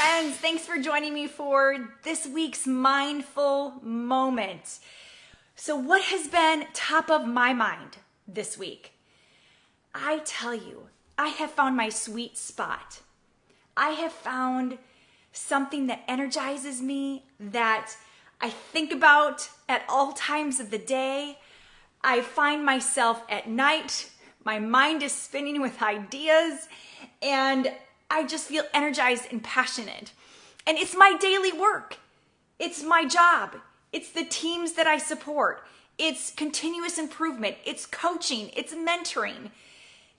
friends. Thanks for joining me for this week's mindful moment. So what has been top of my mind this week? I tell you, I have found my sweet spot. I have found something that energizes me, that I think about at all times of the day. I find myself at night, my mind is spinning with ideas, and I just feel energized and passionate. And it's my daily work. It's my job. It's the teams that I support. It's continuous improvement. It's coaching. It's mentoring.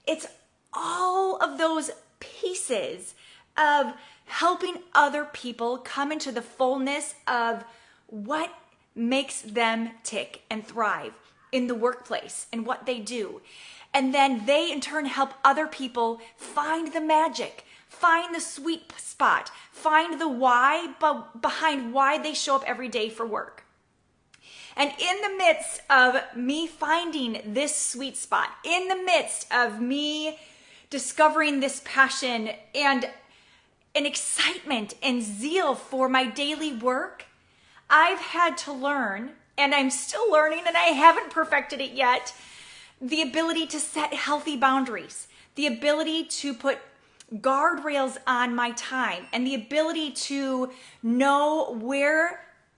It's all of those pieces of helping other people come into the fullness of what makes them tick and thrive in the workplace and what they do. And then they in turn help other people find the magic, find the sweet spot, find the why behind why they show up every day for work. And in the midst of me finding this sweet spot, in the midst of me discovering this passion and an excitement and zeal for my daily work, I've had to learn, and I'm still learning, and I haven't perfected it yet, the ability to set healthy boundaries, the ability to put guardrails on my time, and the ability to know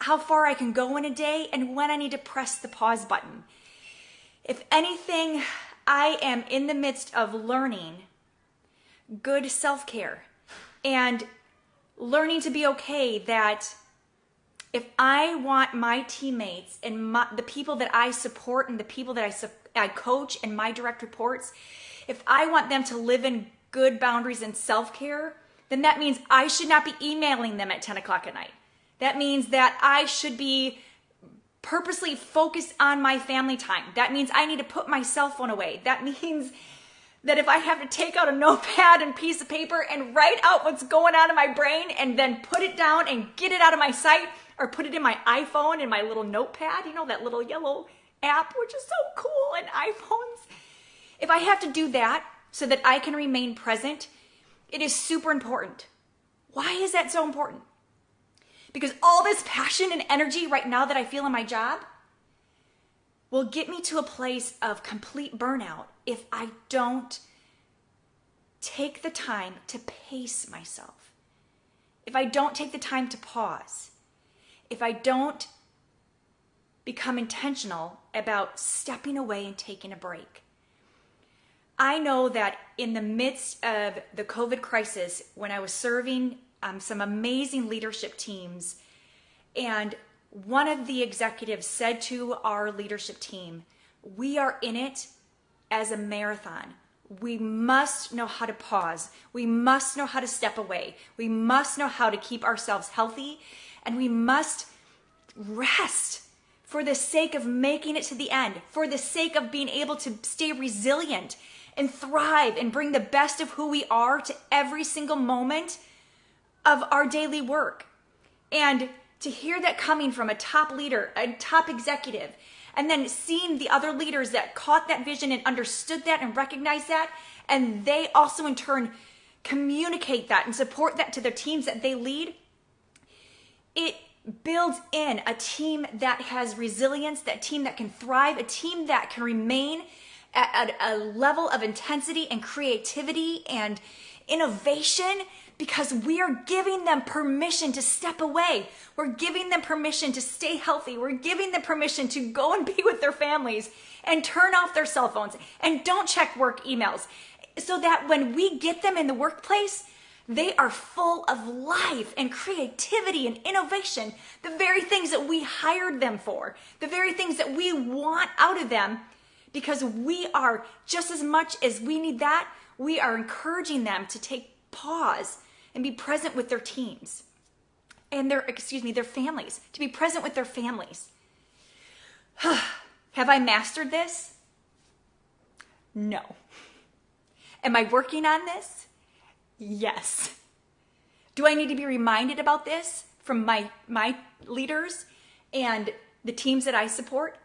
how far I can go in a day and when I need to press the pause button. If anything, I am in the midst of learning good self-care and learning to be okay that if I want my teammates and the people that I support and the people that I coach and my direct reports, if I want them to live in good boundaries and self-care, then that means I should not be emailing them at 10 o'clock at night. That means that I should be purposely focused on my family time. That means I need to put my cell phone away. That means that if I have to take out a notepad and piece of paper and write out what's going on in my brain and then put it down and get it out of my sight, or put it in my iPhone in my little notepad, that little yellow app, which is so cool in iPhones. If I have to do that so that I can remain present, it is super important. Why is that so important? Because all this passion and energy right now that I feel in my job will get me to a place of complete burnout if I don't take the time to pace myself. If I don't take the time to pause. If I don't become intentional about stepping away and taking a break. I know that in the midst of the COVID crisis, when I was serving some amazing leadership teams, and one of the executives said to our leadership team, we are in it as a marathon. We must know how to pause. We must know how to step away. We must know how to keep ourselves healthy, and we must rest for the sake of making it to the end, for the sake of being able to stay resilient and thrive and bring the best of who we are to every single moment of our daily work. And to hear that coming from a top leader, a top executive, and then seeing the other leaders that caught that vision and understood that and recognized that, and they also in turn communicate that and support that to their teams that they lead, it builds in a team that has resilience, that team that can thrive, a team that can remain at a level of intensity and creativity and innovation, because we are giving them permission to step away. We're giving them permission to stay healthy. We're giving them permission to go and be with their families and turn off their cell phones and don't check work emails, so that when we get them in the workplace, they are full of life and creativity and innovation, the very things that we hired them for, the very things that we want out of them, because we are, just as much as we need that, we are encouraging them to take pause and be present with their teams and their families, to be present with their families. Have I mastered this? No. Am I working on this? Yes. Do I need to be reminded about this from my leaders and the teams that I support?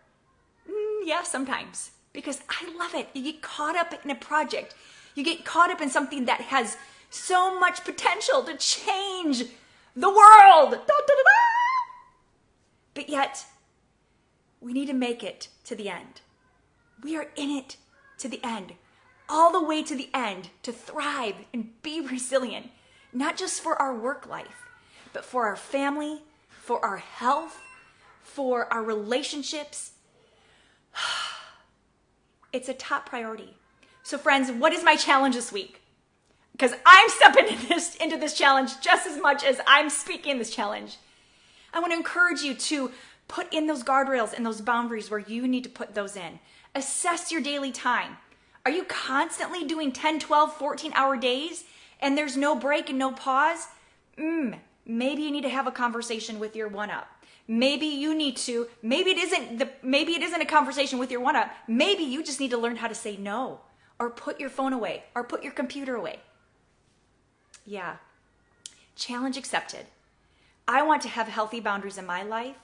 Yeah, sometimes, because I love it. You get caught up in a project. You get caught up in something that has So much potential to change the world. Da, da, da, da. But yet, we need to make it to the end. We are in it to the end, all the way to the end, to thrive and be resilient, not just for our work life, but for our family, for our health, for our relationships. It's a top priority. So friends, what is my challenge this week? Because I'm stepping into this challenge just as much as I'm speaking this challenge. I want to encourage you to put in those guardrails and those boundaries where you need to put those in. Assess your daily time. Are you constantly doing 10, 12, 14-hour days and there's no break and no pause? Maybe you need to have a conversation with your one-up. Maybe it isn't a conversation with your one-up. Maybe you just need to learn how to say no, or put your phone away, or put your computer away. Yeah, challenge accepted. I want to have healthy boundaries in my life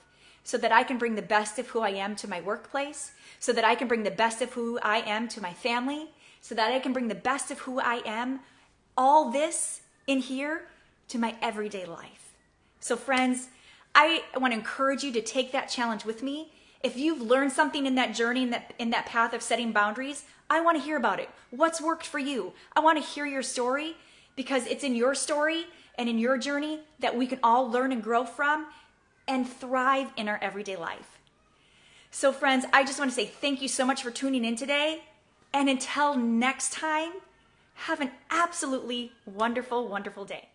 so that I can bring the best of who I am to my workplace, so that I can bring the best of who I am to my family, so that I can bring the best of who I am, all this in here, to my everyday life. So friends, I want to encourage you to take that challenge with me. If you've learned something in that journey, in that path of setting boundaries, I want to hear about it. What's worked for you? I want to hear your story, because it's in your story and in your journey that we can all learn and grow from and thrive in our everyday life. So friends, I just want to say thank you so much for tuning in today. And until next time, have an absolutely wonderful, wonderful day.